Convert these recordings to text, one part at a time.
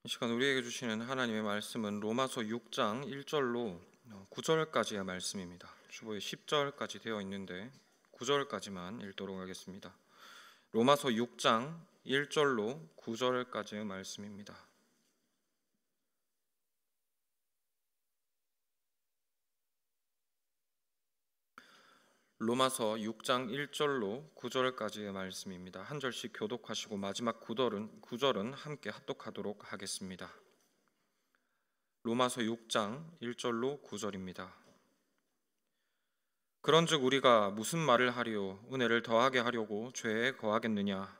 이 시간 우리에게 주시는 하나님의 말씀은 로마서 6장 1절로 9절까지의 말씀입니다. 주보에 10절까지 되어 있는데 9절까지만 읽도록 하겠습니다. 로마서 6장 1절로 9절까지의 말씀입니다. 로마서 6장 1절로 9절까지의 말씀입니다. 한 절씩 교독하시고 마지막 9절은 함께 합독하도록 하겠습니다. 로마서 6장 1절로 9절입니다. 그런즉 우리가 무슨 말을 하리요? 은혜를 더하게 하려고 죄에 거하겠느냐?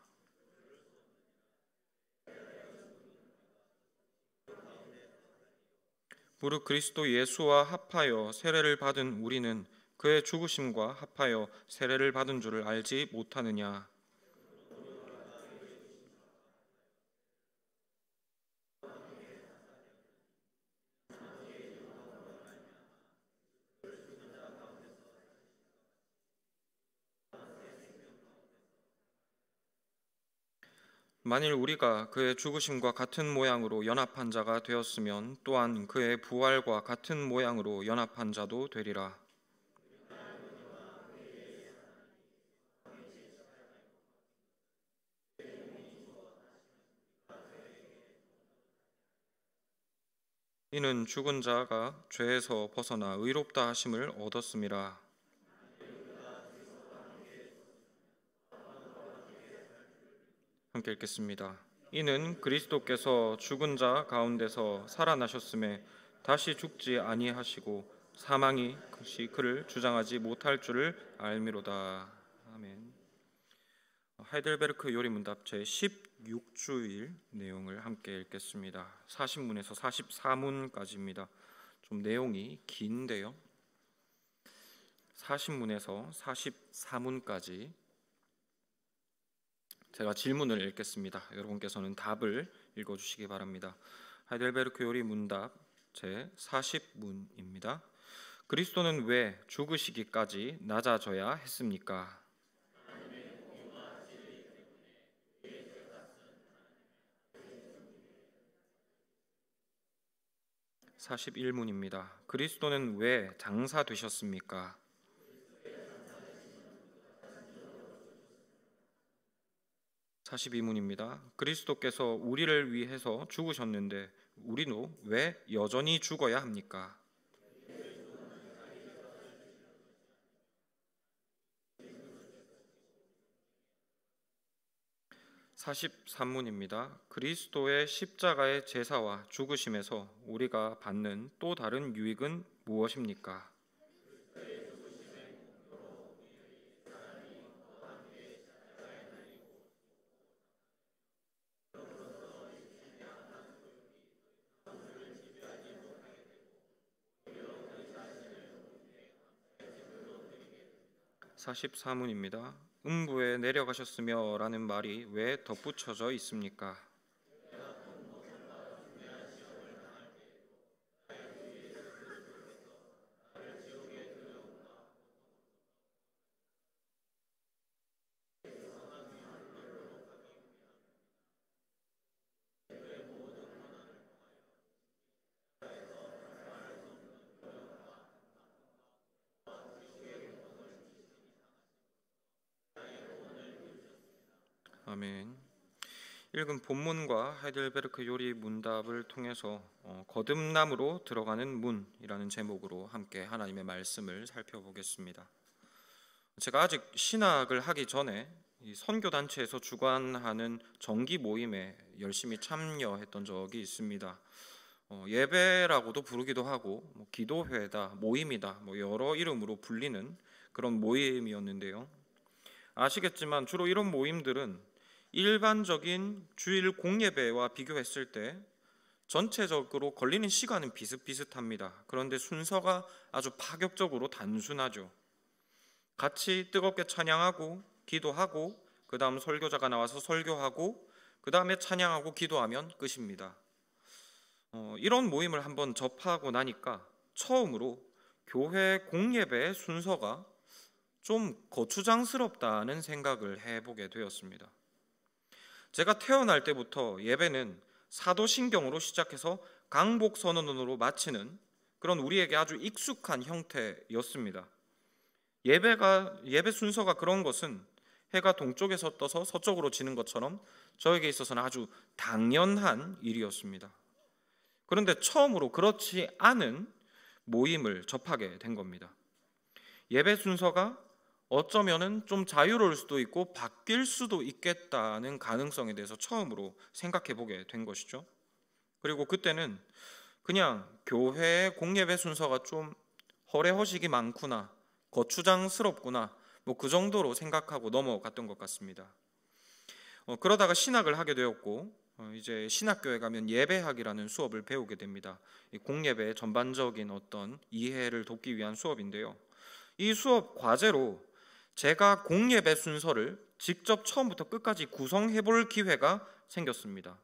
무릇 그리스도 예수와 합하여 세례를 받은 우리는 그의 죽으심과 합하여 세례를 받은 줄을 알지 못하느냐? 만일 우리가 그의 죽으심과 같은 모양으로 연합한 자가 되었으면 또한 그의 부활과 같은 모양으로 연합한 자도 되리라. 이는 죽은 자가 죄에서 벗어나 의롭다 하심을 얻었음이라. 함께 읽겠습니다. 이는 그리스도께서 죽은 자 가운데서 살아나셨음에 다시 죽지 아니하시고 사망이 그를 주장하지 못할 줄을 알미로다. 아멘. 하이델베르크 요리문답 제 16주일 내용을 함께 읽겠습니다. 40문에서 44문까지입니다. 좀 내용이 긴데요. 40문에서 44문까지 제가 질문을 읽겠습니다. 여러분께서는 답을 읽어주시기 바랍니다. 하이델베르크 요리문답 제 40문입니다. 그리스도는 왜 죽으시기까지 낮아져야 했습니까? 41문입니다. 그리스도는 왜 장사되셨습니까? 42문입니다. 그리스도께서 우리를 위해서 죽으셨는데 우리는 왜 여전히 죽어야 합니까? 43문입니다. 그리스도의 십자가의 제사와 죽으심에서 우리가 받는 또 다른 유익은 무엇입니까? 44문입니다. 음부에 내려가셨으며 라는 말이 왜 덧붙여져 있습니까? '아멘. 읽은 본문과 하이델베르크 요리 문답을 통해서 거듭남으로 들어가는 문이라는 제목으로 함께 하나님의 말씀을 살펴보겠습니다. 제가 아직 신학을 하기 전에 이 선교단체에서 주관하는 정기 모임에 열심히 참여했던 적이 있습니다. 예배라고도 부르기도 하고 기도회다, 모임이다, 여러 이름으로 불리는 그런 모임이었는데요. 아시겠지만 주로 이런 모임들은 일반적인 주일 공예배와 비교했을 때 전체적으로 걸리는 시간은 비슷비슷합니다. 그런데 순서가 아주 파격적으로 단순하죠. 같이 뜨겁게 찬양하고 기도하고 그 다음 설교자가 나와서 설교하고 그 다음에 찬양하고 기도하면 끝입니다. 이런 모임을 한번 접하고 나니까 처음으로 교회 공예배의 순서가 좀 거추장스럽다는 생각을 해보게 되었습니다. 제가 태어날 때부터 예배는 사도신경으로 시작해서 강복선언으로 마치는 그런 우리에게 아주 익숙한 형태였습니다. 예배 순서가 그런 것은 해가 동쪽에서 떠서 서쪽으로 지는 것처럼 저에게 있어서는 아주 당연한 일이었습니다. 그런데 처음으로 그렇지 않은 모임을 접하게 된 겁니다. 예배 순서가 어쩌면은 좀 자유로울 수도 있고 바뀔 수도 있겠다는 가능성에 대해서 처음으로 생각해 보게 된 것이죠. 그리고 그때는 그냥 교회의 공예배 순서가 좀 허례허식이 많구나, 거추장스럽구나, 뭐 그 정도로 생각하고 넘어갔던 것 같습니다. 그러다가 신학을 하게 되었고 이제 신학교에 가면 예배학이라는 수업을 배우게 됩니다. 이 공예배의 전반적인 어떤 이해를 돕기 위한 수업인데요. 이 수업 과제로 제가 공예배 순서를 직접 처음부터 끝까지 구성해 볼 기회가 생겼습니다.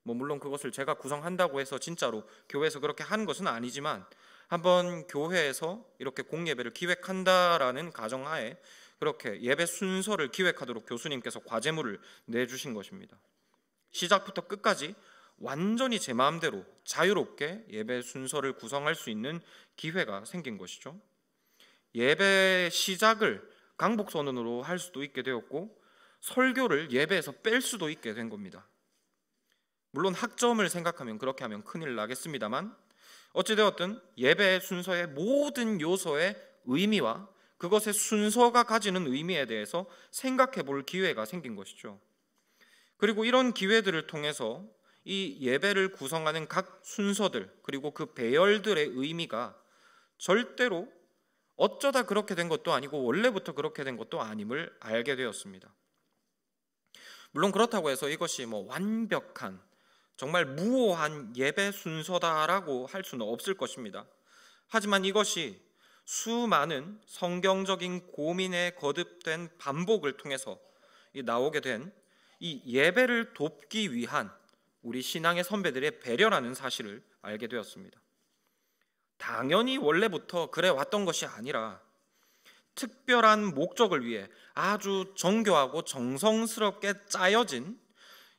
뭐 물론 그것을 제가 구성한다고 해서 진짜로 교회에서 그렇게 하는 것은 아니지만 한번 교회에서 이렇게 공예배를 기획한다라는 가정하에 그렇게 예배 순서를 기획하도록 교수님께서 과제물을 내주신 것입니다. 시작부터 끝까지 완전히 제 마음대로 자유롭게 예배 순서를 구성할 수 있는 기회가 생긴 것이죠. 예배 시작을 강복선언으로 할 수도 있게 되었고 설교를 예배에서 뺄 수도 있게 된 겁니다. 물론 학점을 생각하면 그렇게 하면 큰일 나겠습니다만 어찌되었든 예배 순서의 모든 요소의 의미와 그것의 순서가 가지는 의미에 대해서 생각해 볼 기회가 생긴 것이죠. 그리고 이런 기회들을 통해서 이 예배를 구성하는 각 순서들 그리고 그 배열들의 의미가 절대로 어쩌다 그렇게 된 것도 아니고 원래부터 그렇게 된 것도 아님을 알게 되었습니다. 물론 그렇다고 해서 이것이 뭐 완벽한 정말 무오한 예배 순서다라고 할 수는 없을 것입니다. 하지만 이것이 수많은 성경적인 고민에 거듭된 반복을 통해서 나오게 된 이 예배를 돕기 위한 우리 신앙의 선배들의 배려라는 사실을 알게 되었습니다. 당연히 원래부터 그래 왔던 것이 아니라 특별한 목적을 위해 아주 정교하고 정성스럽게 짜여진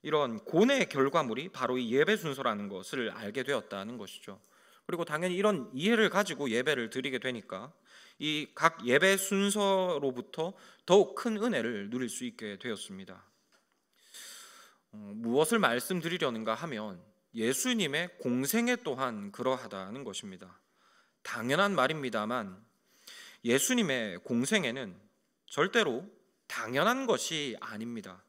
이런 고뇌의 결과물이 바로 이 예배 순서라는 것을 알게 되었다는 것이죠. 그리고 당연히 이런 이해를 가지고 예배를 드리게 되니까 이 각 예배 순서로부터 더욱 큰 은혜를 누릴 수 있게 되었습니다. 무엇을 말씀드리려는가 하면 예수님의 공생애 또한 그러하다는 것입니다. 당연한 말입니다만 예수님의 공생애는 절대로 당연한 것이 아닙니다.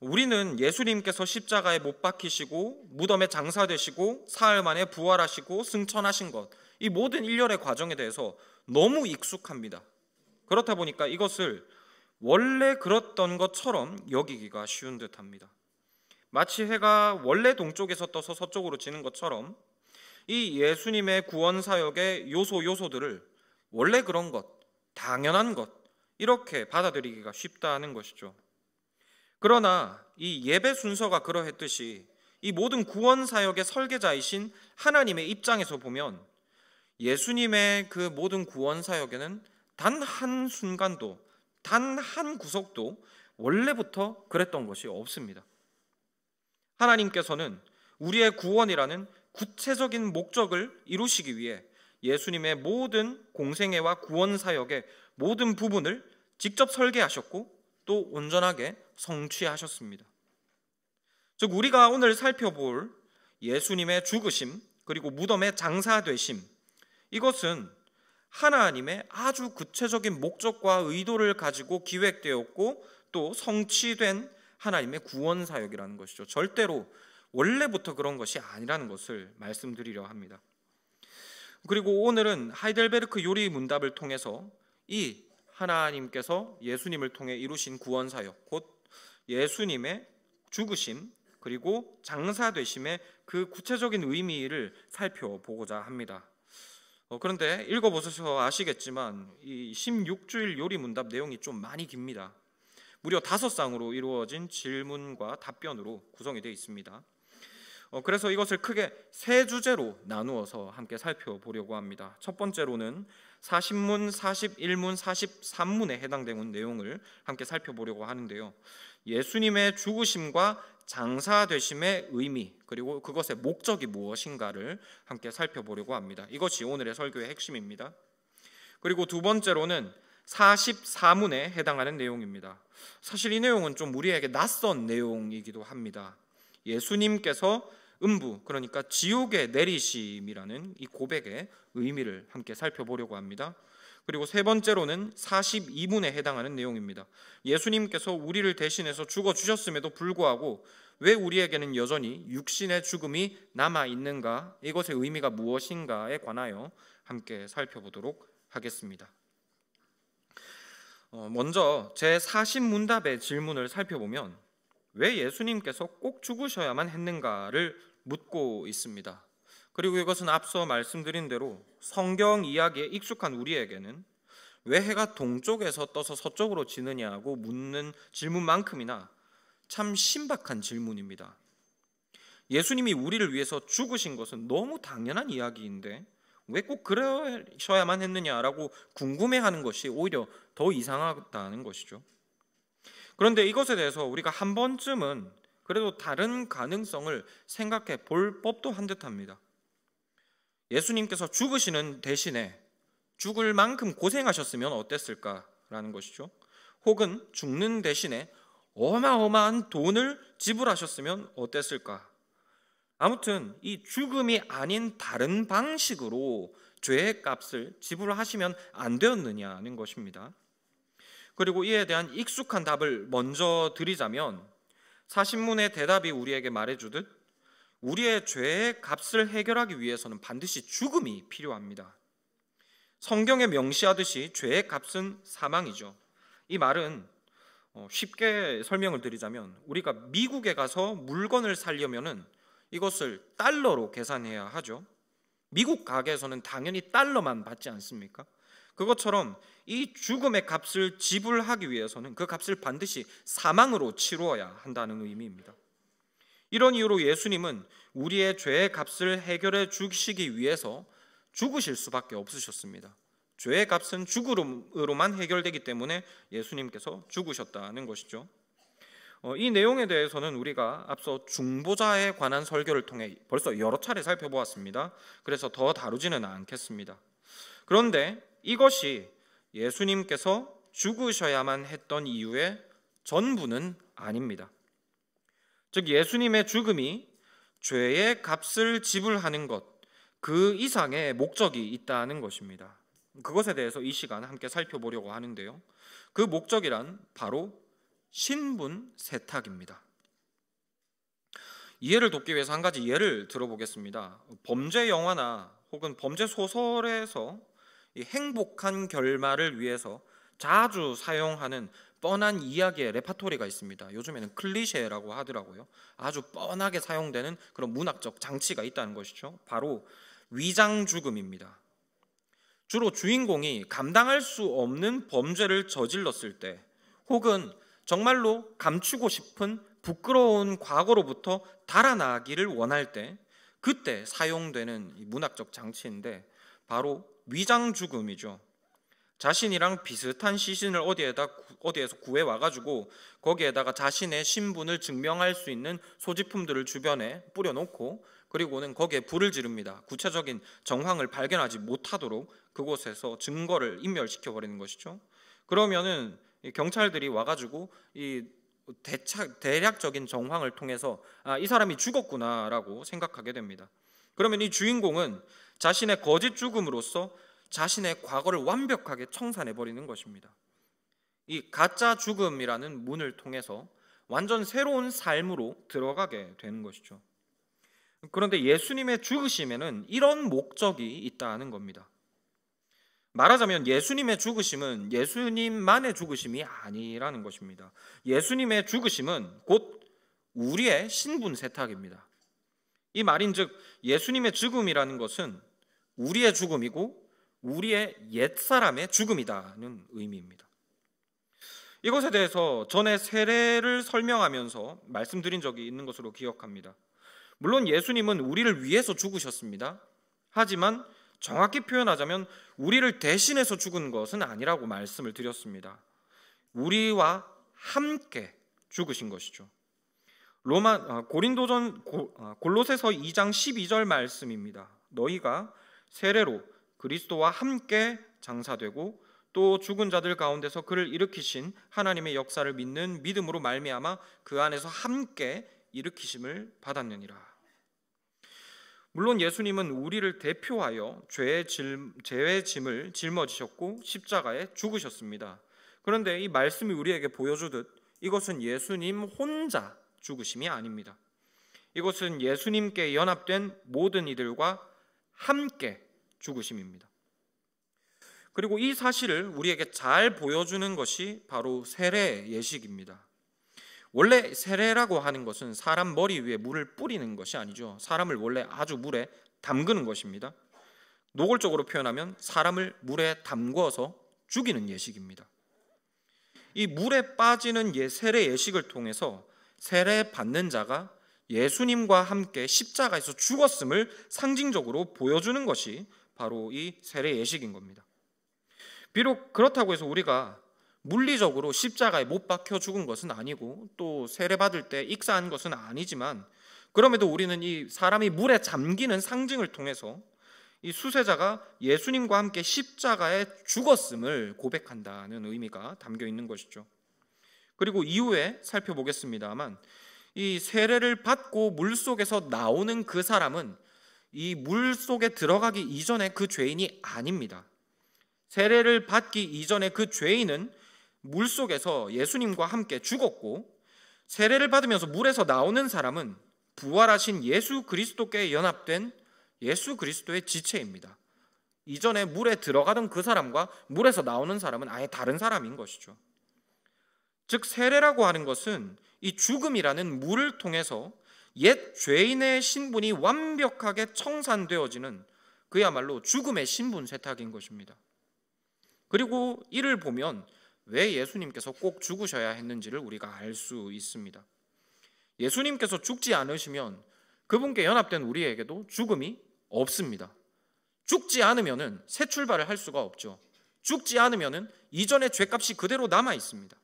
우리는 예수님께서 십자가에 못 박히시고 무덤에 장사되시고 사흘 만에 부활하시고 승천하신 것, 이 모든 일련의 과정에 대해서 너무 익숙합니다. 그렇다 보니까 이것을 원래 그렇던 것처럼 여기기가 쉬운 듯합니다. 마치 해가 원래 동쪽에서 떠서 서쪽으로 지는 것처럼 이 예수님의 구원 사역의 요소들을 원래 그런 것, 당연한 것 이렇게 받아들이기가 쉽다는 것이죠. 그러나 이 예배 순서가 그러했듯이 이 모든 구원 사역의 설계자이신 하나님의 입장에서 보면 예수님의 그 모든 구원 사역에는 단 한 순간도 단 한 구석도 원래부터 그랬던 것이 없습니다. 하나님께서는 우리의 구원이라는 구체적인 목적을 이루시기 위해 예수님의 모든 공생애와 구원 사역의 모든 부분을 직접 설계하셨고 또 온전하게 성취하셨습니다. 즉 우리가 오늘 살펴볼 예수님의 죽으심 그리고 무덤의 장사되심, 이것은 하나님의 아주 구체적인 목적과 의도를 가지고 기획되었고 또 성취된 하나님의 구원 사역이라는 것이죠. 절대로 원래부터 그런 것이 아니라는 것을 말씀드리려 합니다. 그리고 오늘은 하이델베르크 요리 문답을 통해서 이 하나님께서 예수님을 통해 이루신 구원 사역, 곧 예수님의 죽으심 그리고 장사되심의 그 구체적인 의미를 살펴보고자 합니다. 그런데 읽어보셔서 아시겠지만 이 16주일 요리 문답 내용이 좀 많이 깁니다. 무려 5쌍으로 이루어진 질문과 답변으로 구성이 되어 있습니다. 그래서 이것을 크게 3주제로 나누어서 함께 살펴보려고 합니다. 첫 번째로는 40문, 41문, 43문에 해당되는 내용을 함께 살펴보려고 하는데요. 예수님의 죽으심과 장사되심의 의미, 그리고 그것의 목적이 무엇인가를 함께 살펴보려고 합니다. 이것이 오늘의 설교의 핵심입니다. 그리고 두 번째로는 44문에 해당하는 내용입니다. 사실 이 내용은 좀 우리에게 낯선 내용이기도 합니다. 예수님께서 음부, 그러니까 지옥에 내리심이라는 이 고백의 의미를 함께 살펴보려고 합니다. 그리고 세 번째로는 42문에 해당하는 내용입니다. 예수님께서 우리를 대신해서 죽어주셨음에도 불구하고 왜 우리에게는 여전히 육신의 죽음이 남아있는가, 이것의 의미가 무엇인가에 관하여 함께 살펴보도록 하겠습니다. 먼저 제 40문답의 질문을 살펴보면 왜 예수님께서 꼭 죽으셔야만 했는가를 묻고 있습니다. 그리고 이것은 앞서 말씀드린 대로 성경 이야기에 익숙한 우리에게는 왜 해가 동쪽에서 떠서 서쪽으로 지느냐고 묻는 질문만큼이나 참 신박한 질문입니다. 예수님이 우리를 위해서 죽으신 것은 너무 당연한 이야기인데 왜 꼭 그러셔야만 했느냐라고 궁금해하는 것이 오히려 더 이상하다는 것이죠. 그런데 이것에 대해서 우리가 한 번쯤은 그래도 다른 가능성을 생각해 볼 법도 한 듯합니다. 예수님께서 죽으시는 대신에 죽을 만큼 고생하셨으면 어땠을까라는 것이죠. 혹은 죽는 대신에 어마어마한 돈을 지불하셨으면 어땠을까. 아무튼 이 죽음이 아닌 다른 방식으로 죄의 값을 지불하시면 안 되었느냐는 것입니다. 그리고 이에 대한 익숙한 답을 먼저 드리자면 40문의 대답이 우리에게 말해주듯 우리의 죄의 값을 해결하기 위해서는 반드시 죽음이 필요합니다. 성경에 명시하듯이 죄의 값은 사망이죠. 이 말은 쉽게 설명을 드리자면 우리가 미국에 가서 물건을 사려면은 이것을 달러로 계산해야 하죠. 미국 가게에서는 당연히 달러만 받지 않습니까? 그것처럼 이 죽음의 값을 지불하기 위해서는 그 값을 반드시 사망으로 치루어야 한다는 의미입니다. 이런 이유로 예수님은 우리의 죄의 값을 해결해 주시기 위해서 죽으실 수밖에 없으셨습니다. 죄의 값은 죽음으로만 해결되기 때문에 예수님께서 죽으셨다는 것이죠. 이 내용에 대해서는 우리가 앞서 중보자에 관한 설교를 통해 벌써 여러 차례 살펴보았습니다. 그래서 더 다루지는 않겠습니다. 그런데 이것이 예수님께서 죽으셔야만 했던 이유의 전부는 아닙니다. 즉 예수님의 죽음이 죄의 값을 지불하는 것, 그 이상의 목적이 있다는 것입니다. 그것에 대해서 이 시간 함께 살펴보려고 하는데요. 그 목적이란 바로 신분 세탁입니다. 이해를 돕기 위해서 한 가지 예를 들어보겠습니다. 범죄 영화나 혹은 범죄 소설에서 이 행복한 결말을 위해서 자주 사용하는 뻔한 이야기의 레파토리가 있습니다. 요즘에는 클리셰라고 하더라고요. 아주 뻔하게 사용되는 그런 문학적 장치가 있다는 것이죠. 바로 위장 죽음입니다. 주로 주인공이 감당할 수 없는 범죄를 저질렀을 때 혹은 정말로 감추고 싶은 부끄러운 과거로부터 달아나기를 원할 때 그때 사용되는 문학적 장치인데 바로 위장 죽음이죠. 자신이랑 비슷한 시신을 어디에서 구해와가지고 거기에다가 자신의 신분을 증명할 수 있는 소지품들을 주변에 뿌려놓고 그리고는 거기에 불을 지릅니다. 구체적인 정황을 발견하지 못하도록 그곳에서 증거를 인멸시켜버리는 것이죠. 그러면은 경찰들이 와가지고 이 대략적인 정황을 통해서 이 사람이 죽었구나라고 생각하게 됩니다. 그러면 이 주인공은 자신의 거짓 죽음으로써 자신의 과거를 완벽하게 청산해버리는 것입니다. 이 가짜 죽음이라는 문을 통해서 완전 새로운 삶으로 들어가게 되는 것이죠. 그런데 예수님의 죽으심에는 이런 목적이 있다는 겁니다. 말하자면 예수님의 죽으심은 예수님만의 죽으심이 아니라는 것입니다. 예수님의 죽으심은 곧 우리의 신분 세탁입니다. 이 말인즉 예수님의 죽음이라는 것은 우리의 죽음이고 우리의 옛사람의 죽음이라는 의미입니다. 이것에 대해서 전에 세례를 설명하면서 말씀드린 적이 있는 것으로 기억합니다. 물론 예수님은 우리를 위해서 죽으셨습니다. 하지만 정확히 표현하자면 우리를 대신해서 죽은 것은 아니라고 말씀을 드렸습니다. 우리와 함께 죽으신 것이죠. 골로새서 2장 12절 말씀입니다. 너희가 세례로 그리스도와 함께 장사되고 또 죽은 자들 가운데서 그를 일으키신 하나님의 역사를 믿는 믿음으로 말미암아 그 안에서 함께 일으키심을 받았느니라. 물론 예수님은 우리를 대표하여 죄의 짐을 짊어지셨고 십자가에 죽으셨습니다. 그런데 이 말씀이 우리에게 보여주듯 이것은 예수님 혼자 죽으심이 아닙니다. 이것은 예수님께 연합된 모든 이들과 함께 죽으심입니다. 그리고 이 사실을 우리에게 잘 보여주는 것이 바로 세례 예식입니다. 원래 세례라고 하는 것은 사람 머리 위에 물을 뿌리는 것이 아니죠. 사람을 원래 아주 물에 담그는 것입니다. 노골적으로 표현하면 사람을 물에 담궈서 죽이는 예식입니다. 이 물에 빠지는 세례 예식을 통해서 세례 받는 자가 예수님과 함께 십자가에서 죽었음을 상징적으로 보여주는 것이 바로 이 세례 예식인 겁니다. 비록 그렇다고 해서 우리가 물리적으로 십자가에 못 박혀 죽은 것은 아니고 또 세례받을 때 익사한 것은 아니지만, 그럼에도 우리는 이 사람이 물에 잠기는 상징을 통해서 이 수세자가 예수님과 함께 십자가에 죽었음을 고백한다는 의미가 담겨 있는 것이죠. 그리고 이후에 살펴보겠습니다만, 이 세례를 받고 물속에서 나오는 그 사람은 이 물속에 들어가기 이전에 그 죄인이 아닙니다. 세례를 받기 이전에 그 죄인은 물속에서 예수님과 함께 죽었고, 세례를 받으면서 물에서 나오는 사람은 부활하신 예수 그리스도께 연합된 예수 그리스도의 지체입니다. 이전에 물에 들어가던 그 사람과 물에서 나오는 사람은 아예 다른 사람인 것이죠. 즉 세례라고 하는 것은 이 죽음이라는 물을 통해서 옛 죄인의 신분이 완벽하게 청산되어지는 그야말로 죽음의 신분 세탁인 것입니다. 그리고 이를 보면 왜 예수님께서 꼭 죽으셔야 했는지를 우리가 알 수 있습니다. 예수님께서 죽지 않으시면 그분께 연합된 우리에게도 죽음이 없습니다. 죽지 않으면 새 출발을 할 수가 없죠. 죽지 않으면 이전의 죄값이 그대로 남아 있습니다.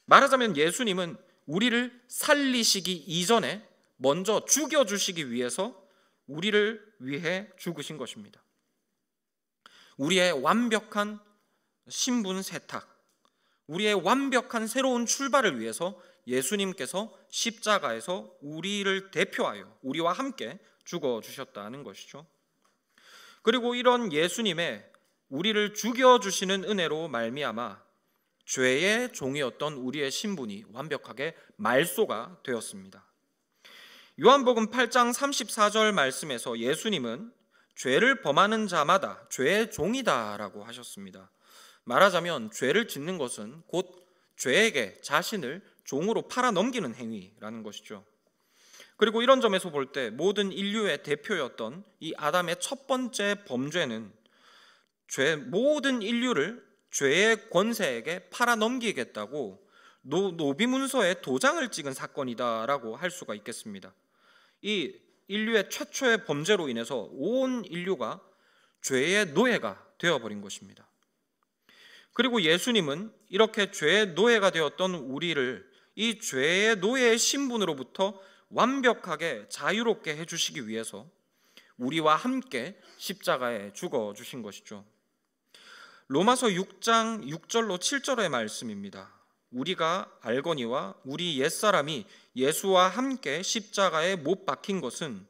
말하자면 예수님은 우리를 살리시기 이전에 먼저 죽여주시기 위해서 우리를 위해 죽으신 것입니다. 우리의 완벽한 신분 세탁, 우리의 완벽한 새로운 출발을 위해서 예수님께서 십자가에서 우리를 대표하여 우리와 함께 죽어주셨다는 것이죠. 그리고 이런 예수님의 우리를 죽여주시는 은혜로 말미암아 죄의 종이었던 우리의 신분이 완벽하게 말소가 되었습니다. 요한복음 8장 34절 말씀에서 예수님은 죄를 범하는 자마다 죄의 종이다라고 하셨습니다. 말하자면 죄를 짓는 것은 곧 죄에게 자신을 종으로 팔아넘기는 행위라는 것이죠. 그리고 이런 점에서 볼 때 모든 인류의 대표였던 이 아담의 첫 번째 범죄는 모든 인류를 죄의 권세에게 팔아넘기겠다고 노비문서에 도장을 찍은 사건이다라고 할 수가 있겠습니다. 이 인류의 최초의 범죄로 인해서 온 인류가 죄의 노예가 되어버린 것입니다. 그리고 예수님은 이렇게 죄의 노예가 되었던 우리를 이 죄의 노예의 신분으로부터 완벽하게 자유롭게 해주시기 위해서 우리와 함께 십자가에 죽어주신 것이죠. 로마서 6장 6절로 7절의 말씀입니다. 우리가 알거니와 우리 옛사람이 예수와 함께 십자가에 못 박힌 것은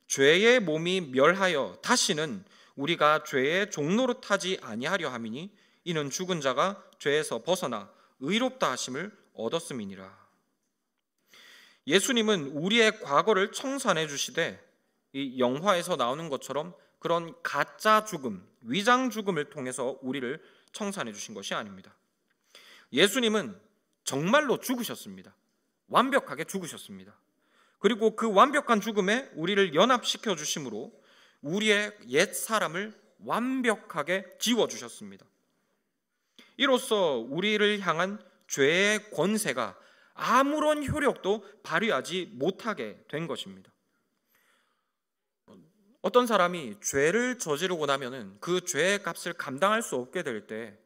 죄의 몸이 멸하여 다시는 우리가 죄의 종노릇하지 아니하려 함이니 이는 죽은 자가 죄에서 벗어나 의롭다 하심을 얻었음이니라. 예수님은 우리의 과거를 청산해 주시되 이 영화에서 나오는 것처럼 그런 가짜 죽음, 위장 죽음을 통해서 우리를 청산해 주신 것이 아닙니다. 예수님은 정말로 죽으셨습니다. 완벽하게 죽으셨습니다. 그리고 그 완벽한 죽음에 우리를 연합시켜 주심으로 우리의 옛 사람을 완벽하게 지워주셨습니다. 이로써 우리를 향한 죄의 권세가 아무런 효력도 발휘하지 못하게 된 것입니다. 어떤 사람이 죄를 저지르고 나면은 그 죄의 값을 감당할 수 없게 될 때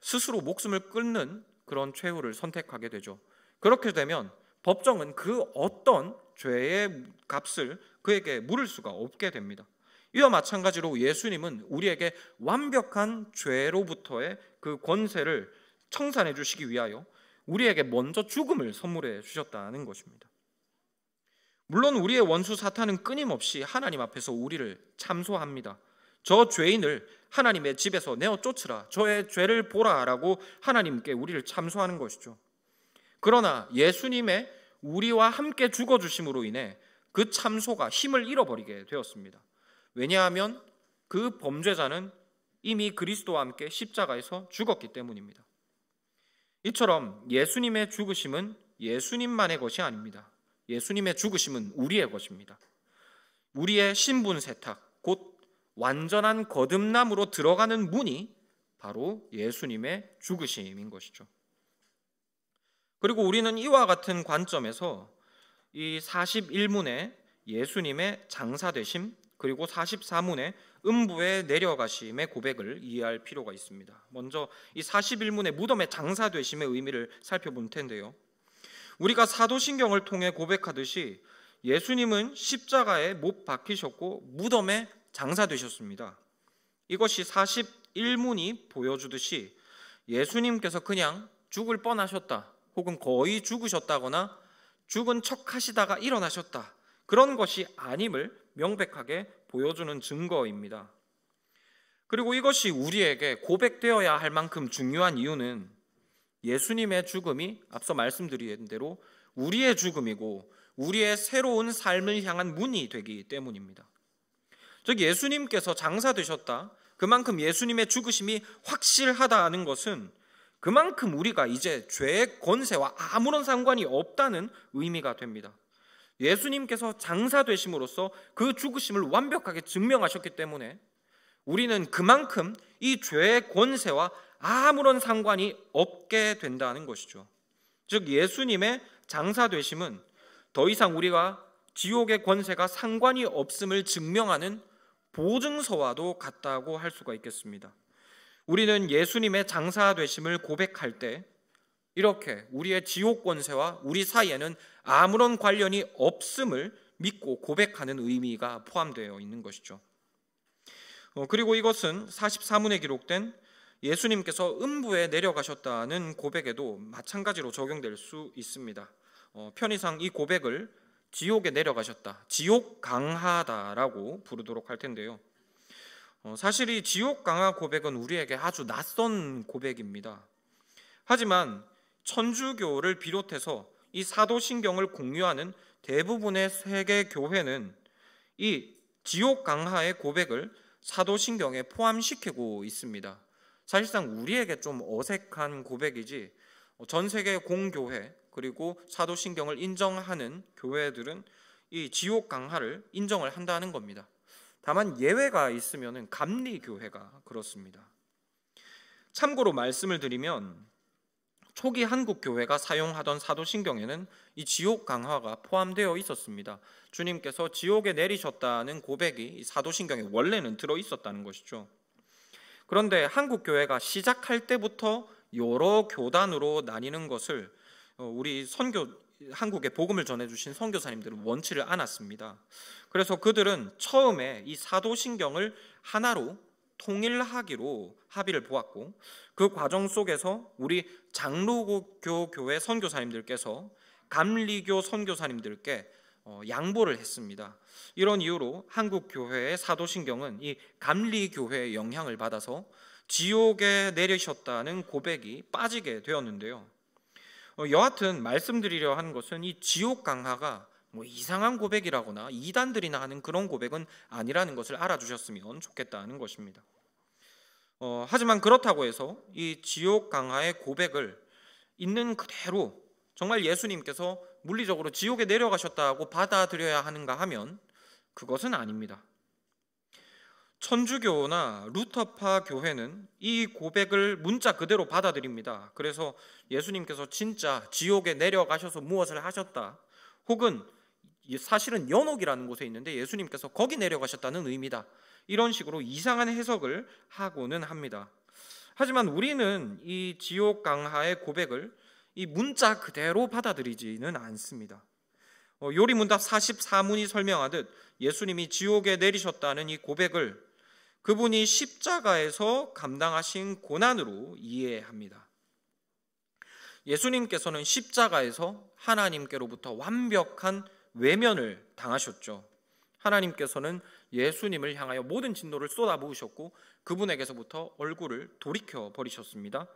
스스로 목숨을 끊는 그런 최후를 선택하게 되죠. 그렇게 되면 법정은 그 어떤 죄의 값을 그에게 물을 수가 없게 됩니다. 이와 마찬가지로 예수님은 우리에게 완벽한 죄로부터의 그 권세를 청산해 주시기 위하여 우리에게 먼저 죽음을 선물해 주셨다는 것입니다. 물론 우리의 원수 사탄은 끊임없이 하나님 앞에서 우리를 참소합니다. 저 죄인을 하나님의 집에서 내어 쫓으라, 저의 죄를 보라라고 하나님께 우리를 참소하는 것이죠. 그러나 예수님의 우리와 함께 죽어주심으로 인해 그 참소가 힘을 잃어버리게 되었습니다. 왜냐하면 그 범죄자는 이미 그리스도와 함께 십자가에서 죽었기 때문입니다. 이처럼 예수님의 죽으심은 예수님만의 것이 아닙니다. 예수님의 죽으심은 우리의 것입니다. 우리의 신분 세탁, 곧 완전한 거듭남으로 들어가는 문이 바로 예수님의 죽으심인 것이죠. 그리고 우리는 이와 같은 관점에서 이 41문의 예수님의 장사되심, 그리고 44문의 음부에 내려가심의 고백을 이해할 필요가 있습니다. 먼저 이 41문의 무덤의 장사되심의 의미를 살펴볼 텐데요, 우리가 사도신경을 통해 고백하듯이 예수님은 십자가에 못 박히셨고 무덤에 장사되셨습니다. 이것이 41문이 보여주듯이 예수님께서 그냥 죽을 뻔하셨다, 혹은 거의 죽으셨다거나 죽은 척 하시다가 일어나셨다, 그런 것이 아님을 명백하게 보여주는 증거입니다. 그리고 이것이 우리에게 고백되어야 할 만큼 중요한 이유는 예수님의 죽음이 앞서 말씀드린 대로 우리의 죽음이고 우리의 새로운 삶을 향한 문이 되기 때문입니다. 즉 예수님께서 장사되셨다, 그만큼 예수님의 죽으심이 확실하다는 것은 그만큼 우리가 이제 죄의 권세와 아무런 상관이 없다는 의미가 됩니다. 예수님께서 장사되심으로써 그 죽으심을 완벽하게 증명하셨기 때문에 우리는 그만큼 이 죄의 권세와 아무런 상관이 없게 된다는 것이죠. 즉 예수님의 장사되심은 더 이상 우리가 지옥의 권세가 상관이 없음을 증명하는 보증서와도 같다고 할 수가 있겠습니다. 우리는 예수님의 장사되심을 고백할 때 이렇게 우리의 지옥 권세와 우리 사이에는 아무런 관련이 없음을 믿고 고백하는 의미가 포함되어 있는 것이죠. 그리고 이것은 44문에 기록된 예수님께서 음부에 내려가셨다는 고백에도 마찬가지로 적용될 수 있습니다. 편의상 이 고백을 지옥에 내려가셨다, 지옥 강하다라고 부르도록 할 텐데요, 사실 이 지옥 강하 고백은 우리에게 아주 낯선 고백입니다. 하지만 천주교를 비롯해서 이 사도신경을 공유하는 대부분의 세계 교회는 이 지옥 강하의 고백을 사도신경에 포함시키고 있습니다. 사실상 우리에게 좀 어색한 고백이지 전 세계 공교회 그리고 사도신경을 인정하는 교회들은 이 지옥 강하를 인정을 한다는 겁니다. 다만 예외가 있으면 감리교회가 그렇습니다. 참고로 말씀을 드리면 초기 한국 교회가 사용하던 사도신경에는 이 지옥 강화가 포함되어 있었습니다. 주님께서 지옥에 내리셨다는 고백이 사도신경에 원래는 들어 있었다는 것이죠. 그런데 한국 교회가 시작할 때부터 여러 교단으로 나뉘는 것을 우리 한국에 복음을 전해주신 선교사님들은 원치를 않았습니다. 그래서 그들은 처음에 이 사도신경을 하나로 통일하기로 합의를 보았고, 그 과정 속에서 우리 장로교 교회 선교사님들께서 감리교 선교사님들께 양보를 했습니다. 이런 이유로 한국 교회의 사도신경은 이 감리교회의 영향을 받아서 지옥에 내리셨다는 고백이 빠지게 되었는데요, 여하튼 말씀드리려 하는 것은 이 지옥 강하가 이상한 고백이라거나 이단들이나 하는 그런 고백은 아니라는 것을 알아주셨으면 좋겠다는 것입니다. 하지만 그렇다고 해서 이 지옥 강하의 고백을 있는 그대로 정말 예수님께서 물리적으로 지옥에 내려가셨다고 받아들여야 하는가 하면 그것은 아닙니다. 천주교나 루터파 교회는 이 고백을 문자 그대로 받아들입니다. 그래서 예수님께서 진짜 지옥에 내려가셔서 무엇을 하셨다, 혹은 사실은 연옥이라는 곳에 있는데 예수님께서 거기 내려가셨다는 의미다, 이런 식으로 이상한 해석을 하고는 합니다. 하지만 우리는 이 지옥 강하의 고백을 이 문자 그대로 받아들이지는 않습니다. 요리문답 44문이 설명하듯 예수님이 지옥에 내리셨다는 이 고백을 그분이 십자가에서 감당하신 고난으로 이해합니다. 예수님께서는 십자가에서 하나님께로부터 완벽한 외면을 당하셨죠. 하나님께서는 예수님을 향하여 모든 진노를 쏟아부으셨고 그분에게서부터 얼굴을 돌이켜 버리셨습니다.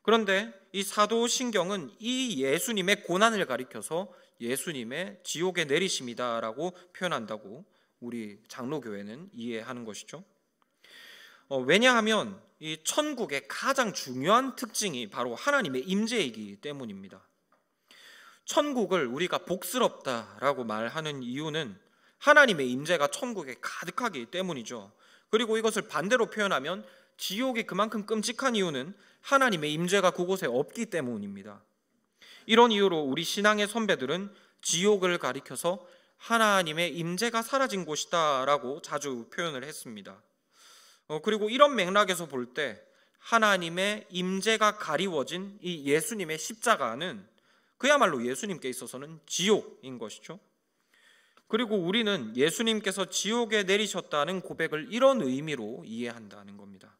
그런데 이 사도신경은 이 예수님의 고난을 가리켜서 예수님의 지옥에 내리심이다라고 표현한다고 우리 장로교회는 이해하는 것이죠. 왜냐하면 이 천국의 가장 중요한 특징이 바로 하나님의 임재이기 때문입니다. 천국을 우리가 복스럽다라고 말하는 이유는 하나님의 임재가 천국에 가득하기 때문이죠. 그리고 이것을 반대로 표현하면 지옥이 그만큼 끔찍한 이유는 하나님의 임재가 그곳에 없기 때문입니다. 이런 이유로 우리 신앙의 선배들은 지옥을 가리켜서 하나님의 임재가 사라진 곳이다라고 자주 표현을 했습니다. 그리고 이런 맥락에서 볼 때 하나님의 임재가 가리워진 이 예수님의 십자가는 그야말로 예수님께 있어서는 지옥인 것이죠. 그리고 우리는 예수님께서 지옥에 내리셨다는 고백을 이런 의미로 이해한다는 겁니다.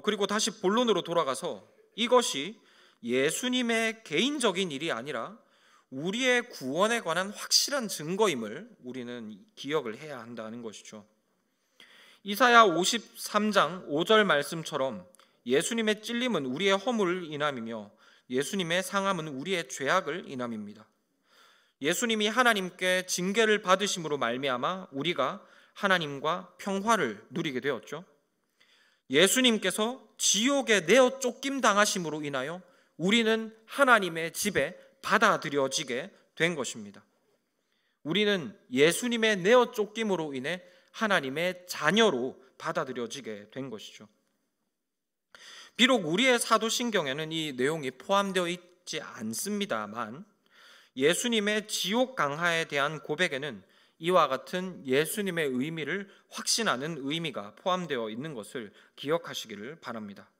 그리고 다시 본론으로 돌아가서 이것이 예수님의 개인적인 일이 아니라 우리의 구원에 관한 확실한 증거임을 우리는 기억을 해야 한다는 것이죠. 이사야 53장 5절 말씀처럼 예수님의 찔림은 우리의 허물을 인함이며 예수님의 상함은 우리의 죄악을 인함입니다. 예수님이 하나님께 징계를 받으심으로 말미암아 우리가 하나님과 평화를 누리게 되었죠. 예수님께서 지옥에 내어 쫓김 당하심으로 인하여 우리는 하나님의 집에 받아들여지게 된 것입니다. 우리는 예수님의 내어 쫓김으로 인해 하나님의 자녀로 받아들여지게 된 것이죠. 비록 우리의 사도신경에는 이 내용이 포함되어 있지 않습니다만 예수님의 지옥 강하에 대한 고백에는 이와 같은 예수님의 의미를 확신하는 의미가 포함되어 있는 것을 기억하시기를 바랍니다.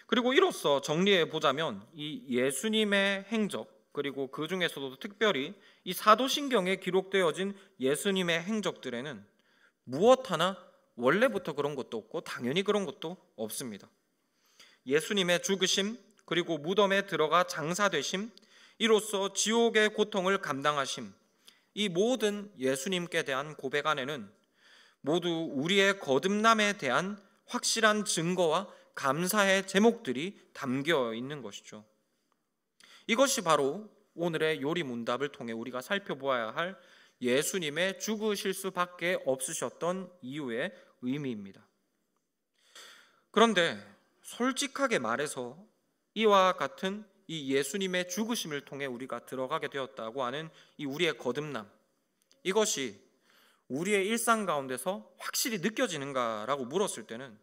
그리고 이로써 정리해 보자면 이 예수님의 행적, 그리고 그 중에서도 특별히 이 사도신경에 기록되어진 예수님의 행적들에는 무엇 하나 원래부터 그런 것도 없고 당연히 그런 것도 없습니다. 예수님의 죽으심, 그리고 무덤에 들어가 장사되심, 이로써 지옥의 고통을 감당하심, 이 모든 예수님께 대한 고백 안에는 모두 우리의 거듭남에 대한 확실한 증거와 감사의 제목들이 담겨 있는 것이죠. 이것이 바로 오늘의 요리문답을 통해 우리가 살펴보아야 할 예수님의 죽으실 수밖에 없으셨던 이유의 의미입니다. 그런데 솔직하게 말해서 이와 같은 이 예수님의 죽으심을 통해 우리가 들어가게 되었다고 하는 이 우리의 거듭남, 이것이 우리의 일상 가운데서 확실히 느껴지는가라고 물었을 때는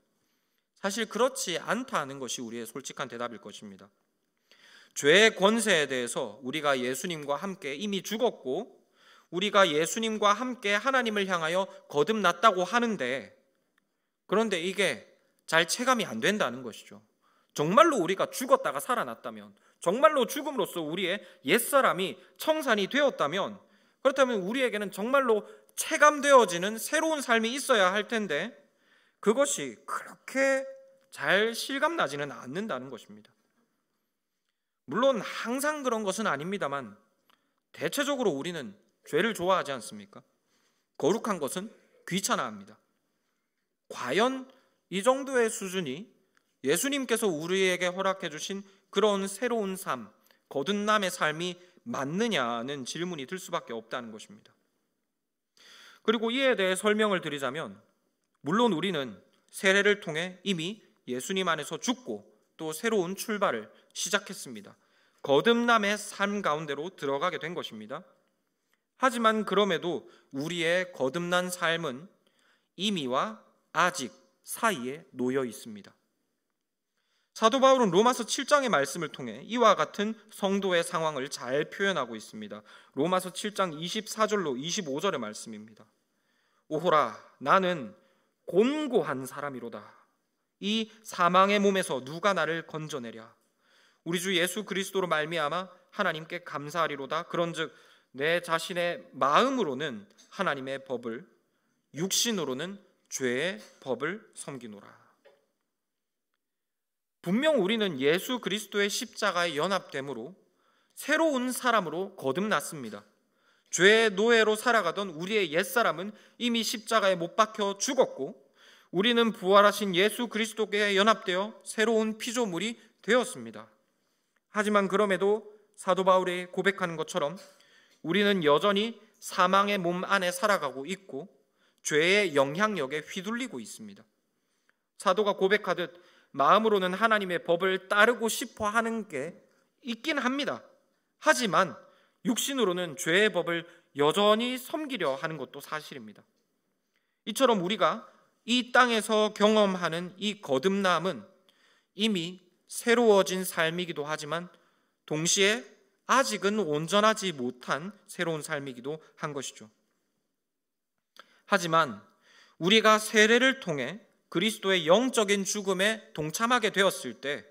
사실 그렇지 않다는 것이 우리의 솔직한 대답일 것입니다. 죄의 권세에 대해서 우리가 예수님과 함께 이미 죽었고 우리가 예수님과 함께 하나님을 향하여 거듭났다고 하는데, 그런데 이게 잘 체감이 안 된다는 것이죠. 정말로 우리가 죽었다가 살아났다면, 정말로 죽음으로써 우리의 옛사람이 청산이 되었다면, 그렇다면 우리에게는 정말로 체감되어지는 새로운 삶이 있어야 할 텐데 그것이 그렇게 잘 실감나지는 않는다는 것입니다. 물론 항상 그런 것은 아닙니다만 대체적으로 우리는 죄를 좋아하지 않습니까? 거룩한 것은 귀찮아합니다. 과연 이 정도의 수준이 예수님께서 우리에게 허락해 주신 그런 새로운 삶, 거듭남의 삶이 맞느냐는 질문이 들 수밖에 없다는 것입니다. 그리고 이에 대해 설명을 드리자면, 물론 우리는 세례를 통해 이미 예수님 안에서 죽고 또 새로운 출발을 시작했습니다. 거듭남의 삶 가운데로 들어가게 된 것입니다. 하지만 그럼에도 우리의 거듭난 삶은 이미와 아직 사이에 놓여 있습니다. 사도 바울은 로마서 7장의 말씀을 통해 이와 같은 성도의 상황을 잘 표현하고 있습니다. 로마서 7장 24절로 25절의 말씀입니다. 오호라, 나는 곤고한 사람이로다. 이 사망의 몸에서 누가 나를 건져내랴. 우리 주 예수 그리스도로 말미암아 하나님께 감사하리로다. 그런즉 내 자신의 마음으로는 하나님의 법을, 육신으로는 죄의 법을 섬기노라. 분명 우리는 예수 그리스도의 십자가에 연합됨으로 새로운 사람으로 거듭났습니다. 죄의 노예로 살아가던 우리의 옛사람은 이미 십자가에 못 박혀 죽었고, 우리는 부활하신 예수 그리스도께 연합되어 새로운 피조물이 되었습니다. 하지만 그럼에도 사도 바울이 고백하는 것처럼 우리는 여전히 사망의 몸 안에 살아가고 있고 죄의 영향력에 휘둘리고 있습니다. 사도가 고백하듯 마음으로는 하나님의 법을 따르고 싶어 하는 게 있긴 합니다. 하지만 육신으로는 죄의 법을 여전히 섬기려 하는 것도 사실입니다. 이처럼 우리가 이 땅에서 경험하는 이 거듭남은 이미 새로워진 삶이기도 하지만 동시에 아직은 온전하지 못한 새로운 삶이기도 한 것이죠. 하지만 우리가 세례를 통해 그리스도의 영적인 죽음에 동참하게 되었을 때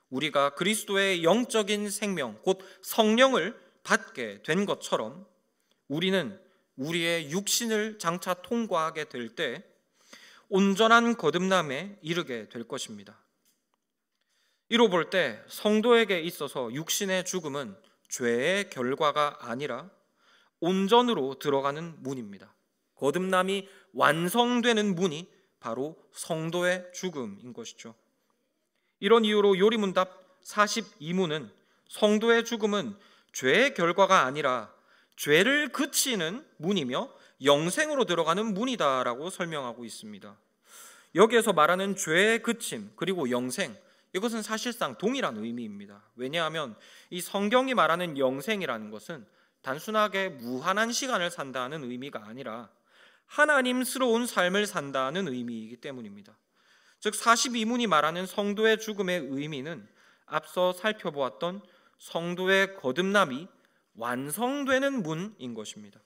우리가 그리스도의 영적인 생명, 곧 성령을 받게 된 것처럼 우리는 우리의 육신을 장차 통과하게 될 때 온전한 거듭남에 이르게 될 것입니다. 이로 볼 때 성도에게 있어서 육신의 죽음은 죄의 결과가 아니라 온전으로 들어가는 문입니다. 거듭남이 완성되는 문이 바로 성도의 죽음인 것이죠. 이런 이유로 요리문답 42문은 성도의 죽음은 죄의 결과가 아니라 죄를 그치는 문이며 영생으로 들어가는 문이다라고 설명하고 있습니다. 여기에서 말하는 죄의 그침 그리고 영생, 이것은 사실상 동일한 의미입니다. 왜냐하면 이 성경이 말하는 영생이라는 것은 단순하게 무한한 시간을 산다는 의미가 아니라 하나님스러운 삶을 산다는 의미이기 때문입니다. 즉 42문이 말하는 성도의 죽음의 의미는 앞서 살펴보았던 성도의 거듭남이 완성되는 문인 것입니다.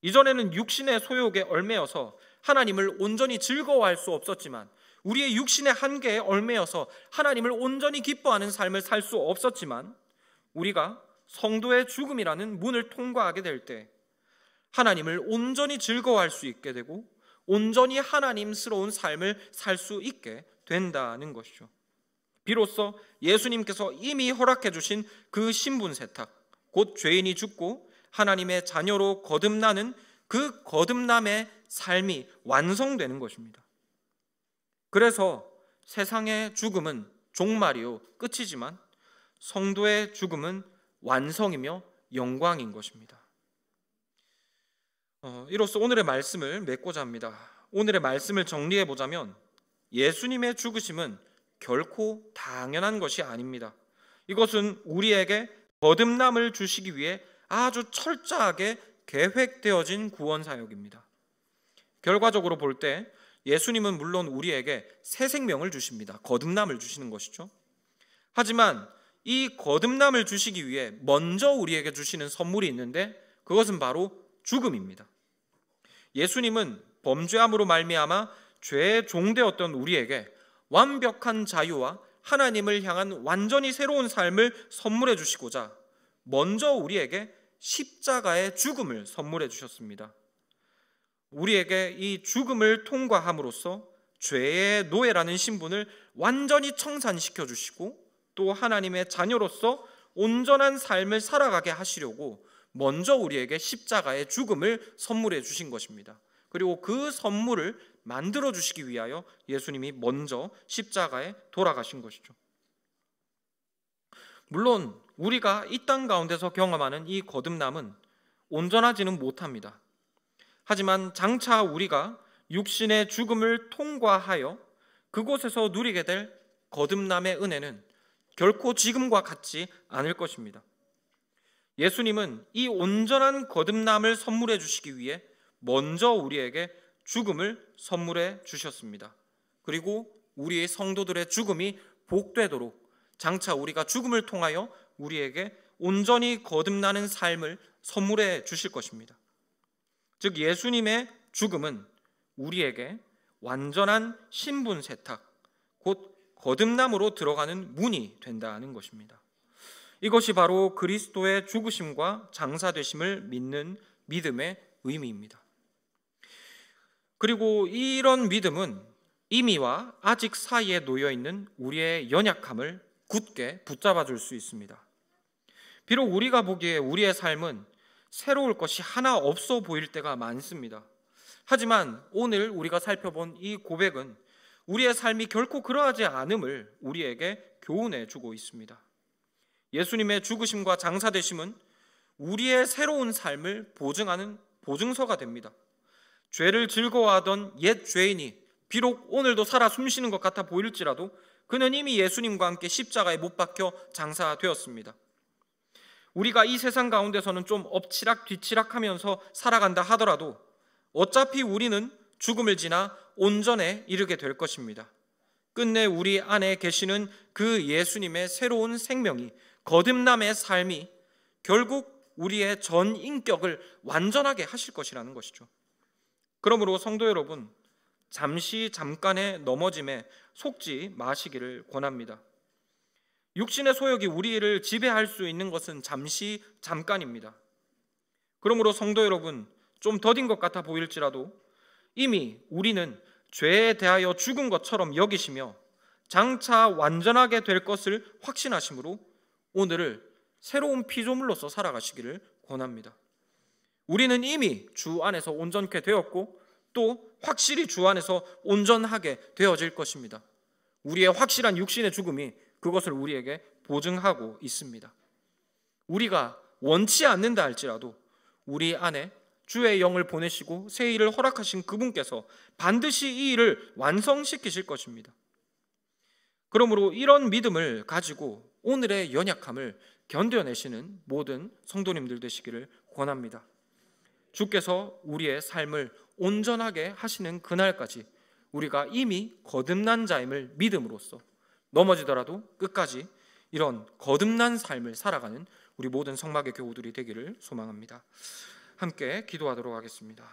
이전에는 육신의 소욕에 얽매여서 하나님을 온전히 즐거워할 수 없었지만, 우리의 육신의 한계에 얽매여서 하나님을 온전히 기뻐하는 삶을 살 수 없었지만, 우리가 성도의 죽음이라는 문을 통과하게 될 때 하나님을 온전히 즐거워할 수 있게 되고 온전히 하나님스러운 삶을 살 수 있게 된다는 것이죠. 비로소 예수님께서 이미 허락해 주신 그 신분 세탁, 곧 죄인이 죽고 하나님의 자녀로 거듭나는 그 거듭남의 삶이 완성되는 것입니다. 그래서 세상의 죽음은 종말이요 끝이지만 성도의 죽음은 완성이며 영광인 것입니다. 이로써 오늘의 말씀을 맺고자 합니다. 오늘의 말씀을 정리해 보자면 예수님의 죽으심은 결코 당연한 것이 아닙니다. 이것은 우리에게 거듭남을 주시기 위해 아주 철저하게 계획되어진 구원 사역입니다. 결과적으로 볼 때 예수님은 물론 우리에게 새 생명을 주십니다. 거듭남을 주시는 것이죠. 하지만 이 거듭남을 주시기 위해 먼저 우리에게 주시는 선물이 있는데 그것은 바로 죽음입니다. 예수님은 범죄함으로 말미암아 죄의 종되었던 우리에게 완벽한 자유와 하나님을 향한 완전히 새로운 삶을 선물해 주시고자 먼저 우리에게 십자가의 죽음을 선물해 주셨습니다. 우리에게 이 죽음을 통과함으로써 죄의 노예라는 신분을 완전히 청산시켜 주시고 또 하나님의 자녀로서 온전한 삶을 살아가게 하시려고 먼저 우리에게 십자가의 죽음을 선물해 주신 것입니다. 그리고 그 선물을 만들어 주시기 위하여 예수님이 먼저 십자가에 돌아가신 것이죠. 물론 우리가 이 땅 가운데서 경험하는 이 거듭남은 온전하지는 못합니다. 하지만 장차 우리가 육신의 죽음을 통과하여 그곳에서 누리게 될 거듭남의 은혜는 결코 지금과 같지 않을 것입니다. 예수님은 이 온전한 거듭남을 선물해 주시기 위해 먼저 우리에게 죽음을 선물해 주셨습니다. 그리고 우리의 성도들의 죽음이 복되도록 장차 우리가 죽음을 통하여 우리에게 온전히 거듭나는 삶을 선물해 주실 것입니다. 즉 예수님의 죽음은 우리에게 완전한 신분 세탁, 곧 거듭남으로 들어가는 문이 된다는 것입니다. 이것이 바로 그리스도의 죽으심과 장사되심을 믿는 믿음의 의미입니다. 그리고 이런 믿음은 이미와 아직 사이에 놓여 있는 우리의 연약함을 굳게 붙잡아 줄 수 있습니다. 비록 우리가 보기에 우리의 삶은 새로울 것이 하나 없어 보일 때가 많습니다. 하지만 오늘 우리가 살펴본 이 고백은 우리의 삶이 결코 그러하지 않음을 우리에게 교훈해 주고 있습니다. 예수님의 죽으심과 장사되심은 우리의 새로운 삶을 보증하는 보증서가 됩니다. 죄를 즐거워하던 옛 죄인이 비록 오늘도 살아 숨쉬는 것 같아 보일지라도 그는 이미 예수님과 함께 십자가에 못 박혀 장사되었습니다. 우리가 이 세상 가운데서는 좀 엎치락 뒤치락하면서 살아간다 하더라도 어차피 우리는 죽음을 지나 온전에 이르게 될 것입니다. 끝내 우리 안에 계시는 그 예수님의 새로운 생명이, 거듭남의 삶이 결국 우리의 전 인격을 완전하게 하실 것이라는 것이죠. 그러므로 성도 여러분, 잠깐의 넘어짐에 속지 마시기를 권합니다. 육신의 소욕이 우리를 지배할 수 있는 것은 잠깐입니다. 그러므로 성도 여러분, 좀 더딘 것 같아 보일지라도 이미 우리는 죄에 대하여 죽은 것처럼 여기시며 장차 완전하게 될 것을 확신하심으로 오늘을 새로운 피조물로서 살아가시기를 권합니다. 우리는 이미 주 안에서 온전케 되었고 또 확실히 주 안에서 온전하게 되어질 것입니다. 우리의 확실한 육신의 죽음이 그것을 우리에게 보증하고 있습니다. 우리가 원치 않는다 할지라도 우리 안에 주의 영을 보내시고 새 일을 허락하신 그분께서 반드시 이 일을 완성시키실 것입니다. 그러므로 이런 믿음을 가지고 오늘의 연약함을 견뎌내시는 모든 성도님들 되시기를 권합니다. 주께서 우리의 삶을 온전하게 하시는 그날까지 우리가 이미 거듭난 자임을 믿음으로써 넘어지더라도 끝까지 이런 거듭난 삶을 살아가는 우리 모든 성막의 교우들이 되기를 소망합니다. 함께 기도하도록 하겠습니다.